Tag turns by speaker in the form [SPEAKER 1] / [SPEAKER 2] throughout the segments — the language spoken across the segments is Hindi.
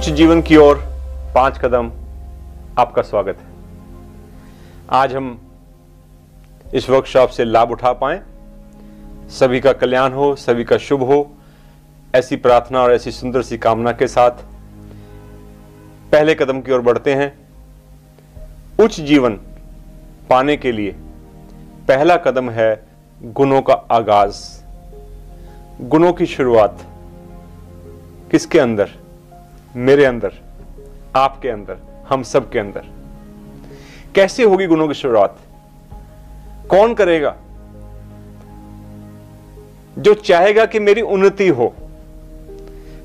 [SPEAKER 1] उच्च जीवन की ओर 5 कदम आपका स्वागत है। आज हम इस वर्कशॉप से लाभ उठा पाएं, सभी का कल्याण हो, सभी का शुभ हो, ऐसी प्रार्थना और ऐसी सुंदर सी कामना के साथ पहले कदम की ओर बढ़ते हैं। उच्च जीवन पाने के लिए पहला कदम है गुणों का आगाज। गुणों की शुरुआत किसके अंदर? मेरे अंदर, आपके अंदर, हम सब के अंदर। कैसे होगी गुणों की शुरुआत? कौन करेगा? जो चाहेगा कि मेरी उन्नति हो।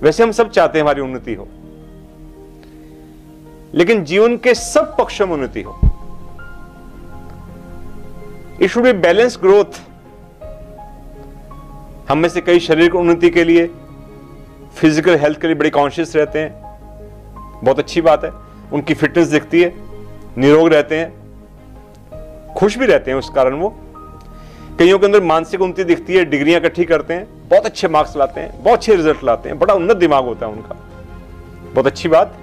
[SPEAKER 1] वैसे हम सब चाहते हैं हमारी उन्नति हो, लेकिन जीवन के सब पक्षों में उन्नति हो। It should be balance growth. हम में से कई शरीर की उन्नति के लिए, फिजिकल हेल्थ के लिए बड़े कॉन्शियस रहते हैं, बहुत अच्छी बात है। उनकी फिटनेस दिखती है, निरोग रहते हैं, खुश भी रहते हैं उस कारण। वो कईयों के अंदर मानसिक उन्नति दिखती है, डिग्रियां इकट्ठी करते हैं, बहुत अच्छे मार्क्स लाते हैं, बहुत अच्छे रिजल्ट लाते हैं, बड़ा उन्नत दिमाग होता है उनका, बहुत अच्छी बात,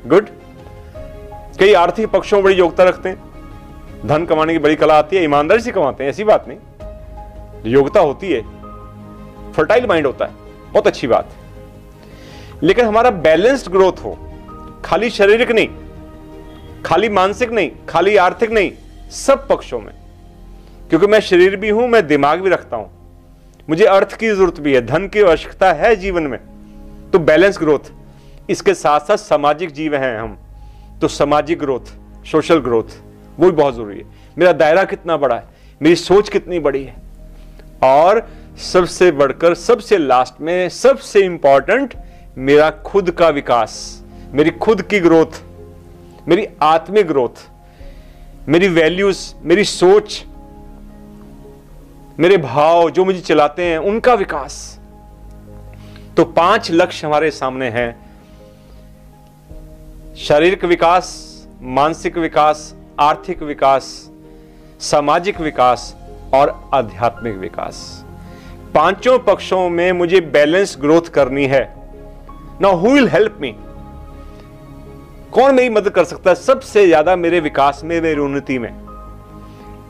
[SPEAKER 1] गुड। कई आर्थिक पक्षों में बड़ी योग्यता रखते हैं, धन कमाने की बड़ी कला आती है, ईमानदारी से कमाते हैं, ऐसी बात नहीं, योग्यता होती है, फर्टाइल माइंड होता है, बहुत अच्छी बात। लेकिन हमारा बैलेंस्ड ग्रोथ हो, खाली शारीरिक नहीं, खाली मानसिक नहीं, खाली आर्थिक नहीं, सब पक्षों में। क्योंकि मैं शरीर भी हूं, मैं दिमाग भी रखता हूं, मुझे अर्थ की जरूरत भी है, धन की आवश्यकता है जीवन में, तो बैलेंस ग्रोथ। इसके साथ साथ सामाजिक जीव हैं हम, तो सामाजिक ग्रोथ, सोशल ग्रोथ, वो भी बहुत जरूरी है। मेरा दायरा कितना बड़ा है, मेरी सोच कितनी बड़ी है, और सबसे बढ़कर, सबसे लास्ट में, सबसे इंपॉर्टेंट, मेरा खुद का विकास, मेरी खुद की ग्रोथ, मेरी आत्मिक ग्रोथ, मेरी वैल्यूज, मेरी सोच, मेरे भाव जो मुझे चलाते हैं, उनका विकास। तो 5 लक्ष्य हमारे सामने हैं: शारीरिक विकास, मानसिक विकास, आर्थिक विकास, सामाजिक विकास और आध्यात्मिक विकास। 5 पक्षों में मुझे बैलेंस ग्रोथ करनी है। Now who will help me? कौन मेरी मदद कर सकता है सबसे ज्यादा मेरे विकास में, मेरी उन्नति में?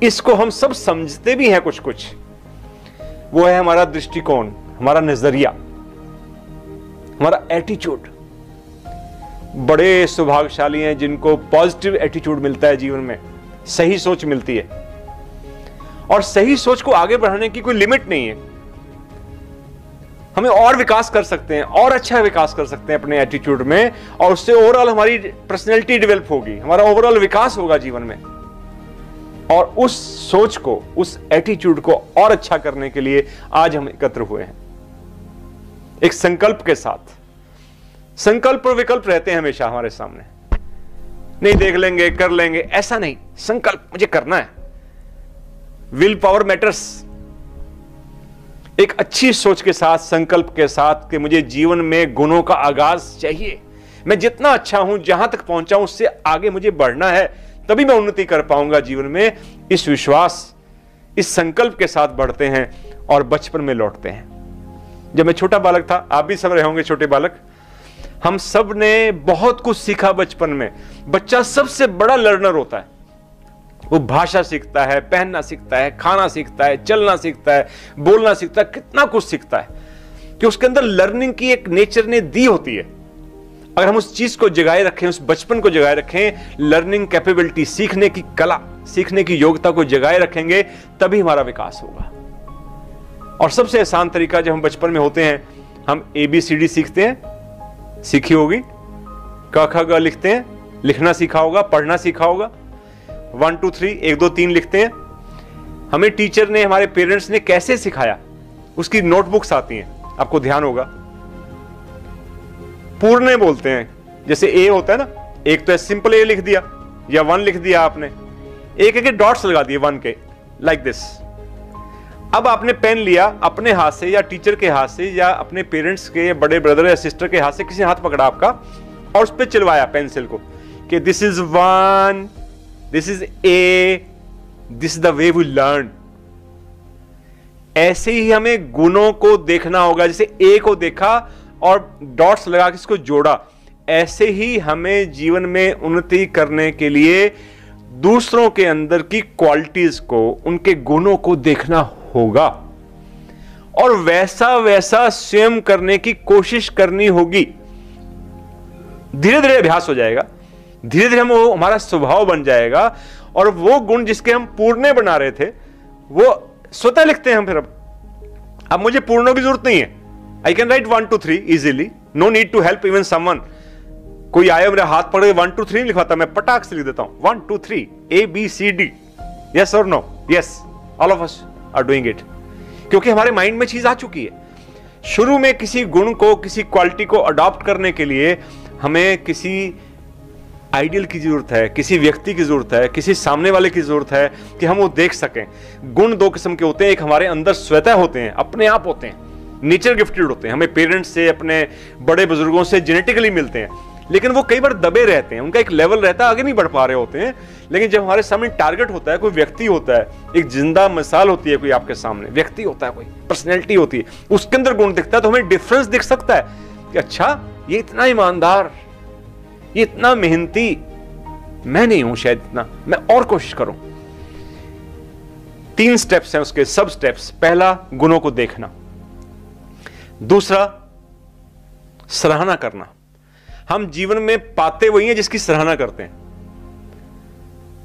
[SPEAKER 1] इसको हम सब समझते भी हैं कुछ कुछ। वो है हमारा दृष्टिकोण, हमारा नजरिया, हमारा एटीट्यूड। बड़े सौभाग्यशाली हैं जिनको पॉजिटिव एटीट्यूड मिलता है जीवन में, सही सोच मिलती है। और सही सोच को आगे बढ़ाने की कोई लिमिट नहीं है। हमें और विकास कर सकते हैं, और अच्छा विकास कर सकते हैं अपने एटीट्यूड में, और उससे ओवरऑल हमारी पर्सनैलिटी डेवलप होगी, हमारा ओवरऑल विकास होगा जीवन में। और उस सोच को, उस एटीट्यूड को और अच्छा करने के लिए आज हम एकत्र हुए हैं, एक संकल्प के साथ। संकल्प और विकल्प रहते हैं हमेशा हमारे सामने, नहीं देख लेंगे, कर लेंगे, ऐसा नहीं। संकल्प मुझे करना है। Will power matters. एक अच्छी सोच के साथ, संकल्प के साथ कि मुझे जीवन में गुणों का आगाज चाहिए। मैं जितना अच्छा हूं, जहां तक पहुंचा हूं, उससे आगे मुझे बढ़ना है, तभी मैं उन्नति कर पाऊंगा जीवन में। इस विश्वास, इस संकल्प के साथ बढ़ते हैं और बचपन में लौटते हैं। जब मैं छोटा बालक था, आप भी सब रहे होंगे छोटे बालक, हम सब ने बहुत कुछ सीखा बचपन में। बच्चा सबसे बड़ा लर्नर होता है। वो भाषा सीखता है, पहनना सीखता है, खाना सीखता है, चलना सीखता है, बोलना सीखता है, कितना कुछ सीखता है कि उसके अंदर लर्निंग की एक नेचर ने दी होती है। अगर हम उस चीज को जगाए रखें, उस बचपन को जगाए रखें, लर्निंग कैपेबिलिटी, सीखने की कला, सीखने की योग्यता को जगाए रखेंगे, तभी हमारा विकास होगा। और सबसे आसान तरीका, जब हम बचपन में होते हैं, हम ABCD सीखते हैं, सीखी होगी, क ख ग लिखते हैं, लिखना सीखा होगा, पढ़ना सीखा होगा, 1 2 3 1 2 3 लिखते हैं। हमें टीचर ने, हमारे पेरेंट्स ने कैसे सिखाया, उसकी नोटबुक्स आती हैं, आपको ध्यान होगा। पूर्ण बोलते हैं, जैसे ए होता है ना, एक तो सिंपल ए लिख दिया या 1 लिख दिया आपने, एक एक डॉट्स लगा दिए 1 के, लाइक दिस। अब आपने पेन लिया अपने हाथ से या टीचर के हाथ से या अपने पेरेंट्स के या बड़े ब्रदर या सिस्टर के हाथ से, किसी हाथ पकड़ा आपका और उस पर चलवाया पेंसिल को कि this is 1, this is A, this is the way we learn. ऐसे ही हमें गुणों को देखना होगा। जैसे ए को देखा और डॉट्स लगा के इसको जोड़ा, ऐसे ही हमें जीवन में उन्नति करने के लिए दूसरों के अंदर की क्वालिटीज को, उनके गुणों को देखना होगा और वैसा वैसा स्वयं करने की कोशिश करनी होगी। धीरे धीरे अभ्यास हो जाएगा, धीरे धीरे वो हमारा स्वभाव बन जाएगा और वो गुण जिसके हम पूर्णे बना रहे थे वो स्वतः लिखते हैं हम। फिर अब मुझे पूर्णों की जरूरत नहीं है, I can write 1 2 3 easily, no need to help even someone. कोई आया मेरा हाथ पकड़ के 1 2 3 लिखवाता, मैं पटाख से लिख देता हूं 1 2 3 ABCD, यस और no, yes, all of us are doing it, क्योंकि हमारे माइंड में चीज आ चुकी है। शुरू में किसी गुण को, किसी क्वालिटी को अडॉप्ट करने के लिए हमें किसी आइडियल की जरूरत है, किसी व्यक्ति की जरूरत है, किसी सामने वाले की जरूरत है कि हम वो देख सकें। गुण दो किस्म के होते हैं, एक हमारे अंदर स्वतः होते हैं, अपने आप होते हैं, नेचर गिफ्टेड होते हैं, हमें पेरेंट्स से, अपने बड़े बुजुर्गों से जेनेटिकली मिलते हैं, लेकिन वो कई बार दबे रहते हैं, उनका एक लेवल रहता है, आगे नहीं बढ़ पा रहे होते हैं। लेकिन जब हमारे सामने टारगेट होता है, कोई व्यक्ति होता है, एक जिंदा मिसाल होती है, कोई आपके सामने व्यक्ति होता है, कोई पर्सनैलिटी होती है, उसके अंदर गुण दिखता है, तो हमें डिफरेंस दिख सकता है कि अच्छा ये इतना ईमानदार, ये इतना मेहनती, मैं नहीं हूं शायद इतना, मैं और कोशिश करूं। 3 स्टेप्स हैं उसके, सब स्टेप्स। पहला, गुणों को देखना। दूसरा, सराहना करना। हम जीवन में पाते वही हैं जिसकी सराहना करते हैं।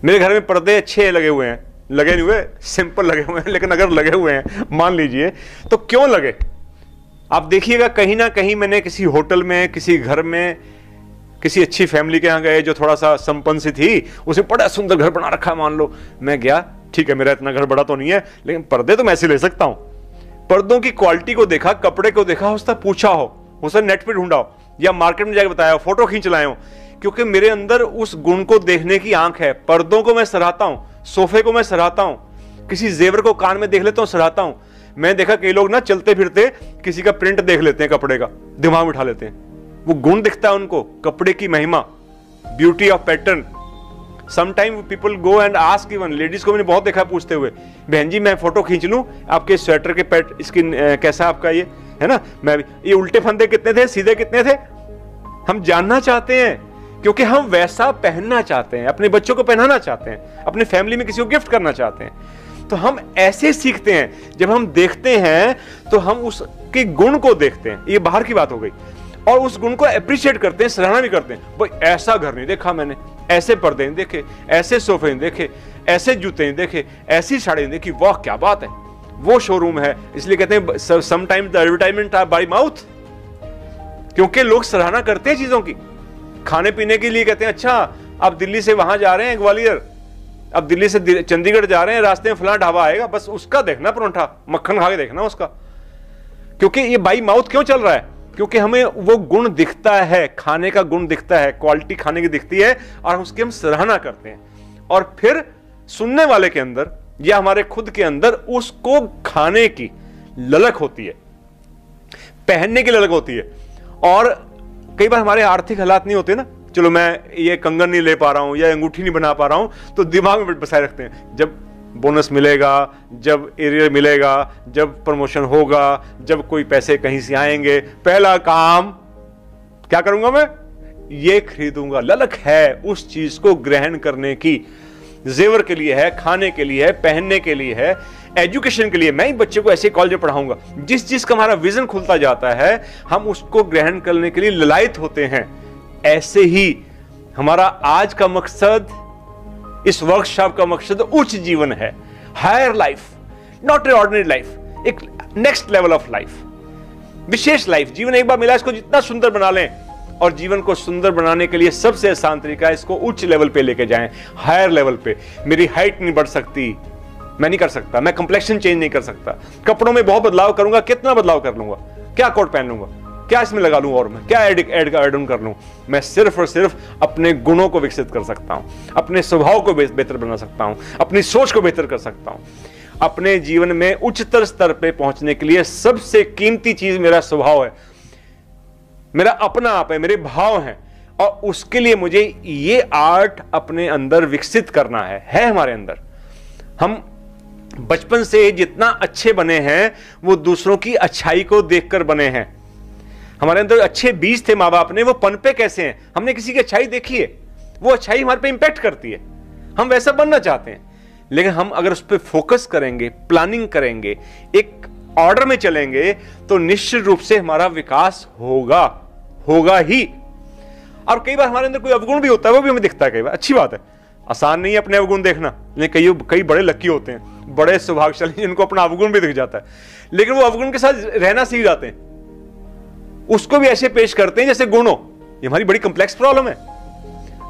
[SPEAKER 1] मेरे घर में पर्दे अच्छे लगे हुए हैं, लगे नहीं हुए, सिंपल लगे हुए हैं, लेकिन अगर लगे हुए हैं मान लीजिए, तो क्यों लगे? आप देखिएगा कहीं ना कहीं मैंने किसी होटल में, किसी घर में, किसी अच्छी फैमिली के यहां गए जो थोड़ा सा संपन्न सी थी, उसे बड़ा सुंदर घर बना रखा, मान लो मैं गया, ठीक है मेरा इतना घर बड़ा तो नहीं है, लेकिन पर्दे तो मैं ऐसे ले सकता हूं। पर्दों की क्वालिटी को देखा, कपड़े को देखा, उससे पूछा हो, उसे नेट पे ढूंढा हो या मार्केट में जाकर बताया हो, फोटो खींच लाए हो, क्योंकि मेरे अंदर उस गुण को देखने की आंख है। पर्दों को मैं सराहता हूं, सोफे को मैं सराहता हूं, किसी जेवर को कान में देख लेता हूं, सराहता हूं। मैं देखा कई लोग ना चलते फिरते किसी का प्रिंट देख लेते हैं, कपड़े का दिमाग में उठा लेते हैं, वो गुण दिखता है उनको, कपड़े की महिमा, beauty of pattern. Sometime people go and ask, even ladies को मैंने बहुत देखा पूछते हुए, बहन जी मैं फोटो खींच लूं आपके स्वेटर के पैट, स्किन कैसा आपका ये है ना, मैं ये उल्टे फंदे कितने थे, सीधे कितने थे, हम जानना चाहते हैं, क्योंकि हम वैसा पहनना चाहते हैं, अपने बच्चों को पहनाना चाहते हैं, अपने फैमिली में किसी को गिफ्ट करना चाहते हैं। तो हम ऐसे सीखते हैं, जब हम देखते हैं तो हम उसके गुण को देखते हैं, ये बाहर की बात हो गई, और उस गुण को अप्रिशिएट करते हैं, सराहना भी करते हैं। भाई ऐसा घर नहीं देखा मैंने, ऐसे पर्दे नहीं देखे, ऐसे सोफे नहीं देखे, ऐसे जूते नहीं देखे, ऐसी साड़ी नहीं देखी, वाह क्या बात है, वो शोरूम है। इसलिए कहते हैं sometimes the advertisement are by mouth, क्योंकि लोग सराहना करते हैं चीजों की। खाने पीने के लिए कहते हैं अच्छा आप दिल्ली से वहां जा रहे हैं ग्वालियर, अब दिल्ली से चंडीगढ़ जा रहे हैं, रास्ते में फलाना ढाबा आएगा, बस उसका देखना परोंठा, मक्खन खा के देखना उसका, क्योंकि ये बाई माउथ क्यों चल रहा है, क्योंकि हमें वो गुण दिखता है, खाने का गुण दिखता है, क्वालिटी खाने की दिखती है, और उसकी हम सराहना करते हैं। और फिर सुनने वाले के अंदर या हमारे खुद के अंदर उसको खाने की ललक होती है, पहनने की ललक होती है। और कई बार हमारे आर्थिक हालात नहीं होते ना, चलो मैं ये कंगन नहीं ले पा रहा हूं या अंगूठी नहीं बना पा रहा हूं, तो दिमाग में बसाए रखते हैं, जब बोनस मिलेगा, जब एरियर मिलेगा, जब प्रमोशन होगा, जब कोई पैसे कहीं से आएंगे, पहला काम क्या करूंगा मैं, ये खरीदूंगा। ललक है उस चीज को ग्रहण करने की, जेवर के लिए है, खाने के लिए है, पहनने के लिए है, एजुकेशन के लिए। मैं ही बच्चे को ऐसे कॉलेज में पढ़ाऊंगा। जिस चीज का हमारा विजन खुलता जाता है, हम उसको ग्रहण करने के लिए ललायत होते हैं। ऐसे ही हमारा आज का मकसद, इस वर्कशॉप का मकसद उच्च जीवन है, higher life, not a ordinary life, एक नेक्स्ट लेवल ऑफ लाइफ, विशेष लाइफ। जीवन एक बार मिला, इसको जितना सुंदर बना लें, और जीवन को सुंदर बनाने के लिए सबसे आसान तरीका है इसको उच्च लेवल पे लेके जाएं, हायर लेवल पे। मेरी हाइट नहीं बढ़ सकती, मैं नहीं कर सकता, मैं कंप्लेक्शन चेंज नहीं कर सकता, कपड़ों में बहुत बदलाव करूंगा, कितना बदलाव कर लूंगा, क्या कोट पहन लूंगा, क्या इसमें लगा लूं, और मैं क्या एड ऑन कर लूं। मैं सिर्फ और सिर्फ अपने गुणों को विकसित कर सकता हूं, अपने स्वभाव को बेहतर बना सकता हूं, अपनी सोच को बेहतर कर सकता हूं। अपने जीवन में उच्चतर स्तर पे पहुंचने के लिए सबसे कीमती चीज मेरा स्वभाव है, मेरा अपना आप है, मेरे भाव हैं, और उसके लिए मुझे ये आर्ट अपने अंदर विकसित करना है हमारे अंदर। हम बचपन से जितना अच्छे बने हैं वो दूसरों की अच्छाई को देखकर बने हैं। हमारे अंदर अच्छे बीज थे माँ बाप ने, वो पनपे कैसे हैं? हमने किसी की अच्छाई देखी है, वो अच्छाई हमारे पे इंपैक्ट करती है, हम वैसा बनना चाहते हैं। लेकिन हम अगर उस पर फोकस करेंगे, प्लानिंग करेंगे, एक ऑर्डर में चलेंगे, तो निश्चित रूप से हमारा विकास होगा ही। और कई बार हमारे अंदर कोई अवगुण भी होता है, वो भी हमें दिखता है कई बार, अच्छी बात है, आसान नहीं है अपने अवगुण देखना, लेकिन कई बड़े लकी होते हैं, बड़े सौभाग्यशाली जिनको अपना अवगुण भी दिख जाता है, लेकिन वो अवगुण के साथ रहना सीख जाते हैं, उसको भी ऐसे पेश करते हैं जैसे गुण हो। ये हमारी बड़ी कंप्लेक्स प्रॉब्लम है।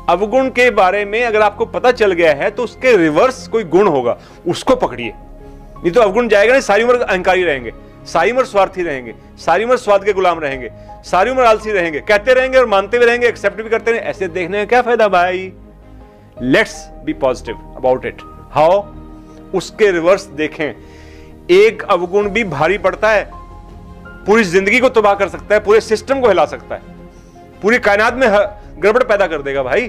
[SPEAKER 1] अवगुण के बारे में अगर आपको पता चल गया है तो उसके रिवर्स कोई गुण होगा, उसको पकड़िए, नहीं तो अवगुण जाएगा नहीं, सारी उम्र अहंकारी रहेंगे, सारी उम्र स्वार्थी रहेंगे, सारी उम्र स्वाद के गुलाम रहेंगे, सारी उम्र आलसी रहेंगे, कहते रहेंगे और मानते भी रहेंगे, एक्सेप्ट भी करते रहेंगे। ऐसे देखने का क्या फायदा भाई? Let's be positive about it. How? उसके रिवर्स देखें। एक अवगुण भी भारी पड़ता है, पूरी जिंदगी को तबाह कर सकता है, पूरे सिस्टम को हिला सकता है, पूरी कायनात में गड़बड़ पैदा कर देगा भाई।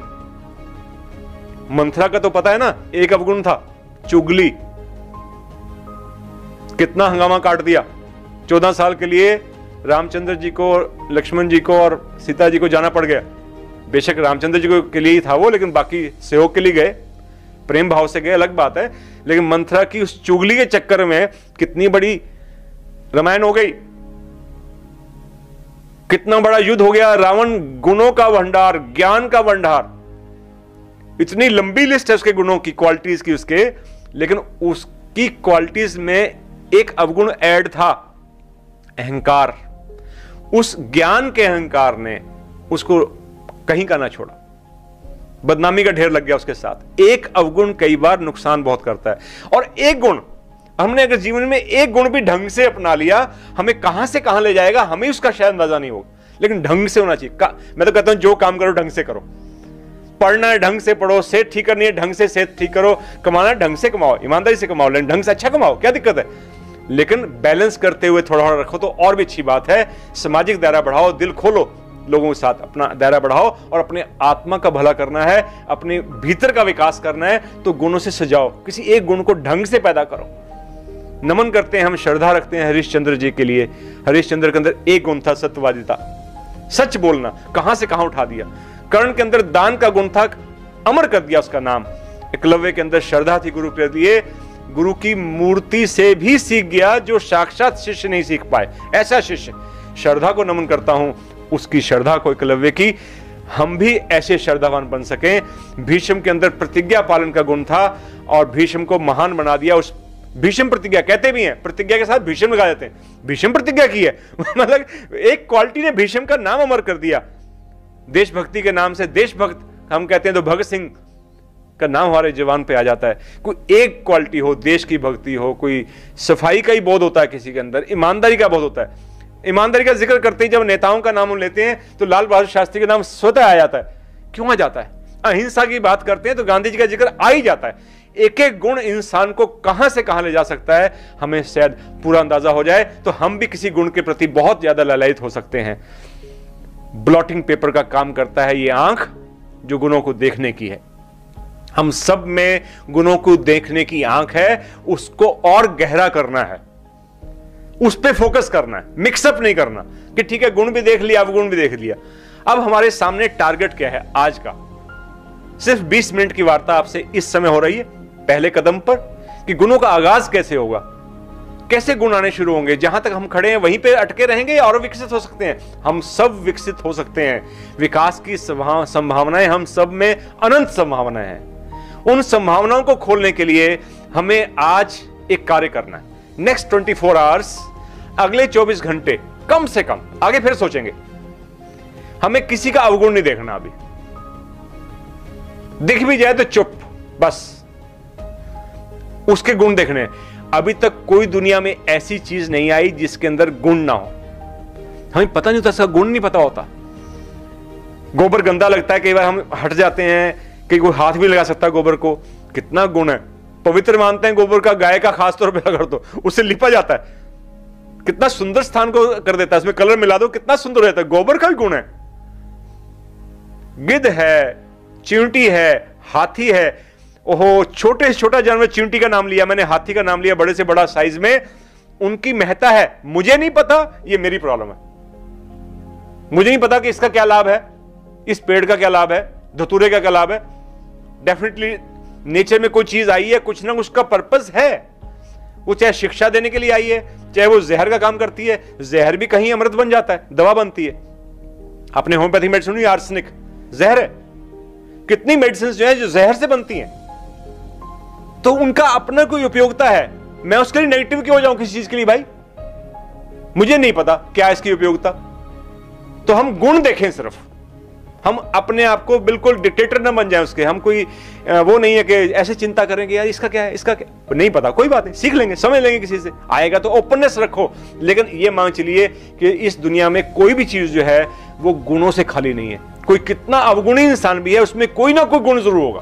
[SPEAKER 1] मंथरा का तो पता है ना, एक अवगुण था, चुगली, कितना हंगामा काट दिया। 14 साल के लिए रामचंद्र जी को, लक्ष्मण जी को और सीता जी को जाना पड़ गया। बेशक रामचंद्र जी के लिए ही था वो, लेकिन बाकी सहयोग के लिए गए, प्रेम भाव से गए, अलग बात है। लेकिन मंथरा की उस चुगली के चक्कर में कितनी बड़ी रामायण हो गई, कितना बड़ा युद्ध हो गया। रावण गुणों का भंडार, ज्ञान का भंडार, इतनी लंबी लिस्ट है उसके गुणों की, क्वालिटीज की उसके, लेकिन उसकी क्वालिटीज में एक अवगुण ऐड था, अहंकार। उस ज्ञान के अहंकार ने उसको कहीं का ना छोड़ा, बदनामी का ढेर लग गया उसके साथ। एक अवगुण कई बार नुकसान बहुत करता है, और एक गुण, हमने अगर जीवन में एक गुण भी ढंग से अपना लिया, हमें कहां से कहां ले जाएगा हमें उसका शायद अंदाजा नहीं होगा, लेकिन ढंग से होना चाहिए। मैं तो कहता हूं जो काम करो ढंग से करो, पढ़ना है ढंग से पढ़ो, सेहत ठीक करनी है ढंग से सेहत ठीक करो, कमाना है ढंग से कमाओ, ईमानदारी से कमाओ, लेकिन ढंग से अच्छा कमाओ, क्या दिक्कत है? लेकिन बैलेंस करते हुए थोड़ा थोड़ा रखो तो और भी अच्छी बात है। सामाजिक दायरा बढ़ाओ, दिल खोलो, लोगों के साथ अपना दायरा बढ़ाओ, और अपने आत्मा का भला करना है, अपने भीतर का विकास करना है, तो गुणों से सजाओ, किसी एक गुण को ढंग से पैदा करो। नमन करते हैं, हम श्रद्धा रखते हैं हरिश्चंद्र जी के लिए। हरिश्चंद्र के अंदर एक गुण था, सत्यवादिता, सच बोलना, कहां से कहां उठा दिया। कर्ण के अंदर दान का गुण था, अमर कर दिया उसका नाम। एकलव्य के अंदर श्रद्धा थी गुरु के लिए, गुरु की मूर्ति से भी सीख गया जो साक्षात शिष्य नहीं सीख पाए, ऐसा शिष्य। श्रद्धा को नमन करता हूं, उसकी श्रद्धा को, एकलव्य की। हम भी ऐसे श्रद्धावान बन सकें। भीष्म के अंदर प्रतिज्ञा पालन का गुण था और भीष्म को महान बना दिया। उस भीष्म प्रतिज्ञा कहते भी हैं, प्रतिज्ञा के साथ भीष्म लगा देते हैं, भीष्म प्रतिज्ञा की है मतलब एक क्वालिटी ने भीष्म का नाम अमर कर दिया। देशभक्ति के नाम से देशभक्त हम कहते हैं तो भगत सिंह का नाम हमारे जवान पे आ जाता है। कोई एक क्वालिटी हो, देश की भक्ति हो, कोई सफाई का ही बोध होता है किसी के अंदर, ईमानदारी का बोध होता है। ईमानदारी का जिक्र करते ही जब नेताओं का नाम हम लेते हैं तो लाल बहादुर शास्त्री का नाम स्वतः आ जाता है। क्यों आ जाता है? अहिंसा की बात करते हैं तो गांधी जी का जिक्र आ ही जाता है। एक एक गुण इंसान को कहां से कहां ले जा सकता है हमें शायद पूरा अंदाजा हो जाए, तो हम भी किसी गुण के प्रति बहुत ज्यादा ललायित हो सकते हैं। ब्लॉटिंग पेपर का काम करता है ये आंख जो गुणों को देखने की है। हम सब में गुणों को देखने की आंख है, उसको और गहरा करना है, उस पे फोकस करना है, मिक्सअप नहीं करना कि ठीक है गुण भी देख लिया, अवगुण भी देख लिया। अब हमारे सामने टारगेट क्या है आज का? सिर्फ 20 मिनट की वार्ता आपसे इस समय हो रही है पहले कदम पर कि गुणों का आगाज कैसे होगा, कैसे गुण आने शुरू होंगे। जहां तक हम खड़े हैं वहीं पे अटके रहेंगे या और विकसित हो सकते हैं? हम सब विकसित हो सकते हैं। विकास की संभावनाएं हम सब में अनंत संभावनाएं हैं। उन संभावनाओं को खोलने के लिए हमें आज एक कार्य करना है। नेक्स्ट 24 आवर्स, अगले 24 घंटे कम से कम, आगे फिर सोचेंगे, हमें किसी का अवगुण नहीं देखना। अभी दिख भी जाए तो चुप, बस उसके गुण देखने। अभी तक कोई दुनिया में ऐसी चीज नहीं आई जिसके अंदर गुण ना हो। हमें पता नहीं होता, इसका गुण नहीं पता होता। गोबर गंदा लगता है, कई बार हम हट जाते हैं कि कोई हाथ भी लगा सकता है गोबर को, कितना गुण है। पवित्र मानते हैं गोबर का, गाय का खास तौर पर अगर तो उससे लिपा जाता है, कितना सुंदर स्थान को कर देता है, इसमें कलर मिला दो कितना सुंदर रहता है। गोबर का भी गुण है। गिद्ध है, चींटी है, हाथी है। ओहो, छोटे से छोटा जानवर, चींटी का नाम लिया मैंने, हाथी का नाम लिया, बड़े से बड़ा साइज में, उनकी महत्ता है। मुझे नहीं पता, ये मेरी प्रॉब्लम है। मुझे नहीं पता कि इसका क्या लाभ है, इस पेड़ का क्या लाभ है, धतूरे का क्या लाभ है। डेफिनेटली नेचर में कोई चीज आई है, कुछ ना कुछ का पर्पस है। वो चाहे शिक्षा देने के लिए आई है, चाहे वो जहर का काम करती है। जहर भी कहीं अमृत बन जाता है, दवा बनती है। आपने होम्योपैथिक मेडिसिन सुनी, आर्सेनिक जहर है। कितनी मेडिसिन जो है जो जहर से बनती हैं, तो उनका अपना कोई उपयोगिता है। मैं उसके लिए नेगेटिव क्यों हो जाऊं किसी चीज के लिए? भाई मुझे नहीं पता क्या इसकी उपयोगिता। तो हम गुण देखें सिर्फ, हम अपने आप को बिल्कुल डिक्टेटर ना बन जाए उसके। हम कोई वो नहीं है कि ऐसे चिंता करेंगे यार इसका क्या है, इसका क्या नहीं पता, कोई बात नहीं, सीख लेंगे, समझ लेंगे, किसी से आएगा तो ओपननेस रखो। लेकिन ये मान चलिए कि इस दुनिया में कोई भी चीज जो है वो गुणों से खाली नहीं है। कोई कितना अवगुणी इंसान भी है, उसमें कोई ना कोई गुण जरूर होगा,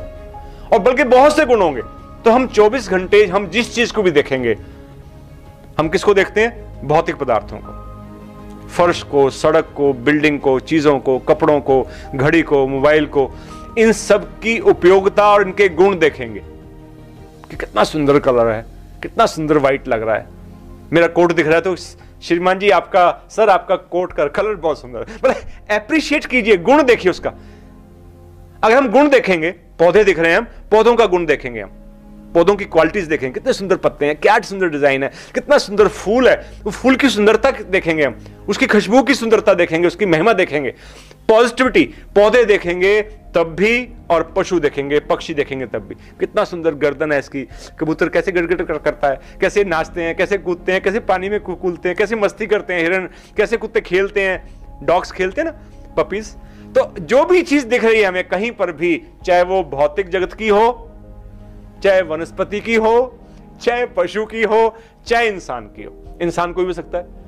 [SPEAKER 1] और बल्कि बहुत से गुण होंगे। तो हम 24 घंटे हम जिस चीज को भी देखेंगे, हम किसको देखते हैं? भौतिक पदार्थों को, फर्श को, सड़क को, बिल्डिंग को, चीजों को, कपड़ों को, घड़ी को, मोबाइल को, इन सब की उपयोगिता और इनके गुण देखेंगे कि कितना सुंदर कलर है, कितना सुंदर व्हाइट लग रहा है। मेरा कोट दिख रहा है तो श्रीमान जी आपका, सर आपका कोट का कलर बहुत सुंदर है, मतलब एप्रिशिएट कीजिए, गुण देखिए उसका। अगर हम गुण देखेंगे, पौधे दिख रहे हैं, हम पौधों का गुण देखेंगे, हम पौधों की क्वालिटीज देखेंगे, कितने सुंदर पत्ते हैं, क्या सुंदर डिजाइन है, कितना सुंदर फूल है, वो फूल की सुंदरता देखेंगे हम, उसकी खुशबू की सुंदरता देखेंगे, उसकी महिमा देखेंगे। पॉजिटिविटी, पौधे देखेंगे तब भी और पशु देखेंगे, पक्षी देखेंगे तब भी। कितना सुंदर गर्दन है इसकी, कबूतर कैसे गड़गड़ करता है, कैसे नाचते हैं, कैसे कूदते हैं, कैसे पानी में कूदते हैं, कैसे मस्ती करते हैं, हिरन कैसे कुत्ते खेलते हैं, डॉग्स खेलते हैं ना, पपीज। तो जो भी चीज दिख रही है हमें कहीं पर भी, चाहे वो भौतिक जगत की हो, चाहे वनस्पति की हो, चाहे पशु की हो, चाहे इंसान की हो। इंसान कोई भी हो सकता है,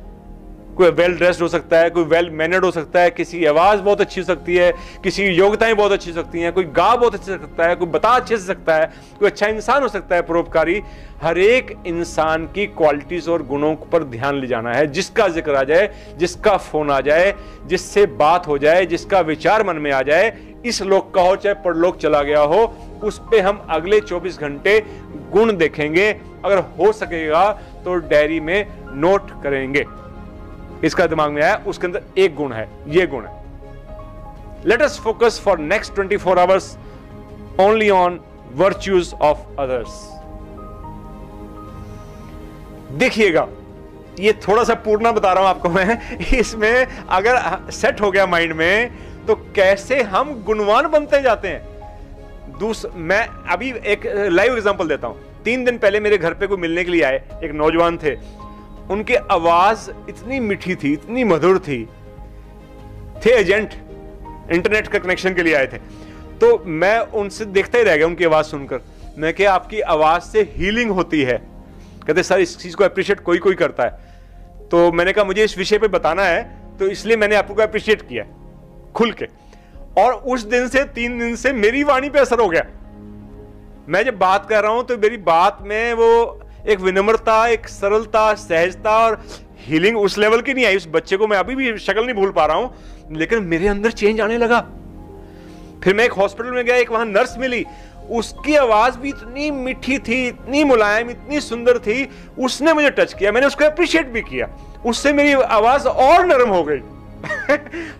[SPEAKER 1] कोई वेल ड्रेस्ड हो सकता है, कोई वेल मैनर्ड हो सकता है, किसी की आवाज बहुत अच्छी हो सकती है, किसी की योग्यताएं बहुत अच्छी हो सकती हैं, कोई गा बहुत अच्छे से सकता है, कोई बता अच्छे से सकता है, कोई अच्छा इंसान हो सकता है, परोपकारी। हर एक इंसान की क्वालिटीज और गुणों पर ध्यान ले जाना है। जिसका जिक्र आ जाए, जिसका फोन आ जाए, जिससे बात हो जाए, जिसका विचार मन में आ जाए, इस लोक का हो चाहे परलोक चला गया हो, उस पे हम अगले 24 घंटे गुण देखेंगे। अगर हो सकेगा तो डायरी में नोट करेंगे। इसका दिमाग में आया, उसके अंदर एक गुण है, ये गुण है। Let us focus for next 24 hours only on virtues of others. देखिएगा, ये थोड़ा सा पूर्ण बता रहा हूं आपको मैं, इसमें अगर सेट हो गया माइंड में तो कैसे हम गुणवान बनते जाते हैं। मैं अभी एक लाइव एग्जांपल देता हूं। 3 दिन पहले मेरे घर पे कोई मिलने के लिए आए, एक नौजवान थे। उनकी आवाज इतनी मीठी थी, इतनी मधुर थी। थे एजेंट, इंटरनेट का कनेक्शन के लिए आए थे। तो मैं उनसे देखता ही रह गया उनकी आवाज सुनकर। मैं क्या, आपकी आवाज से हीलिंग होती है। कहते सर इस चीज को अप्रिशिएट कोई कोई करता है। तो मैंने कहा मुझे इस विषय पे बताना है, तो इसलिए मैंने आपको अप्रिशिएट किया खुल के। और उस दिन से 3 दिन से मेरी वाणी पे असर हो गया। मैं जब बात कर रहा हूं तो मेरी बात में वो एक विनम्रता, एक सरलता, सहजता और हीलिंग उस लेवल की नहीं आई। उस बच्चे को मैं अभी भी शक्ल नहीं भूल पा रहा हूं, लेकिन मेरे अंदर चेंज आने लगा। फिर मैं एक हॉस्पिटल में गया, एक वहां नर्स मिली, उसकी आवाज भी इतनी मीठी थी, इतनी मुलायम, इतनी सुंदर थी। उसने मुझे टच किया, मैंने उसको अप्रिशिएट भी किया, उससे मेरी आवाज और नरम हो गई।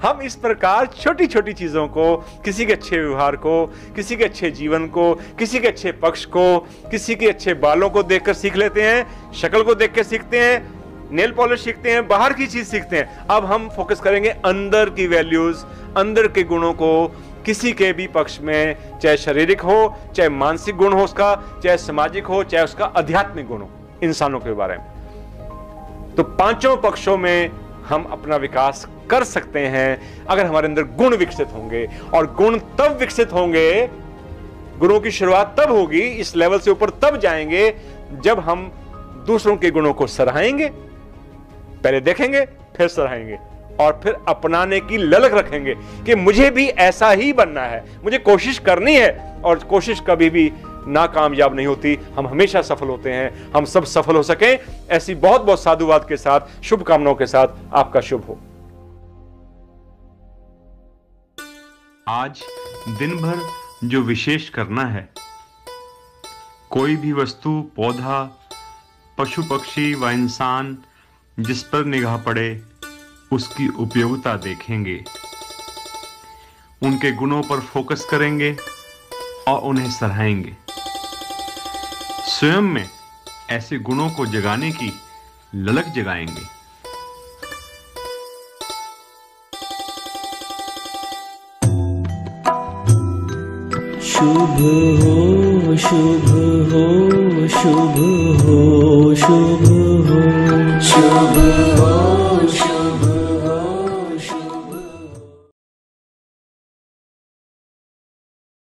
[SPEAKER 1] हम इस प्रकार छोटी छोटी चीजों को, किसी के अच्छे व्यवहार को, किसी के अच्छे जीवन को, किसी के अच्छे पक्ष को, किसी के अच्छे बालों को देखकर सीख लेते हैं, शक्ल को देखकर सीखते हैं, नेल पॉलिश सीखते हैं, बाहर की चीज सीखते हैं। अब हम फोकस करेंगे अंदर की वैल्यूज, अंदर के गुणों को, किसी के भी पक्ष में, चाहे शारीरिक हो, चाहे मानसिक गुण हो उसका, चाहे सामाजिक हो, चाहे उसका आध्यात्मिक गुण हो, इंसानों के बारे में। तो 5 पक्षों में हम अपना विकास कर सकते हैं अगर हमारे अंदर गुण विकसित होंगे। और गुण तब विकसित होंगे, गुणों की शुरुआत तब होगी, इस लेवल से ऊपर तब जाएंगे जब हम दूसरों के गुणों को सराहेंगे। पहले देखेंगे, फिर सराहेंगे, और फिर अपनाने की ललक रखेंगे कि मुझे भी ऐसा ही बनना है, मुझे कोशिश करनी है। और कोशिश कभी भी नाकामयाब नहीं होती, हम हमेशा सफल होते हैं। हम सब सफल हो सकें, ऐसी बहुत बहुत साधुवाद के साथ, शुभकामनाओं के साथ आपका शुभ हो।
[SPEAKER 2] आज दिन भर जो विशेष करना है, कोई भी वस्तु, पौधा, पशु पक्षी व इंसान जिस पर निगाह पड़े, उसकी उपयोगिता देखेंगे, उनके गुणों पर फोकस करेंगे और उन्हें सराहेंगे। स्वयं में ऐसे गुणों को जगाने की ललक जगाएंगे।
[SPEAKER 3] शुभ हो, शुभ हो, शुभ हो, शुभ हो, शुभ हो।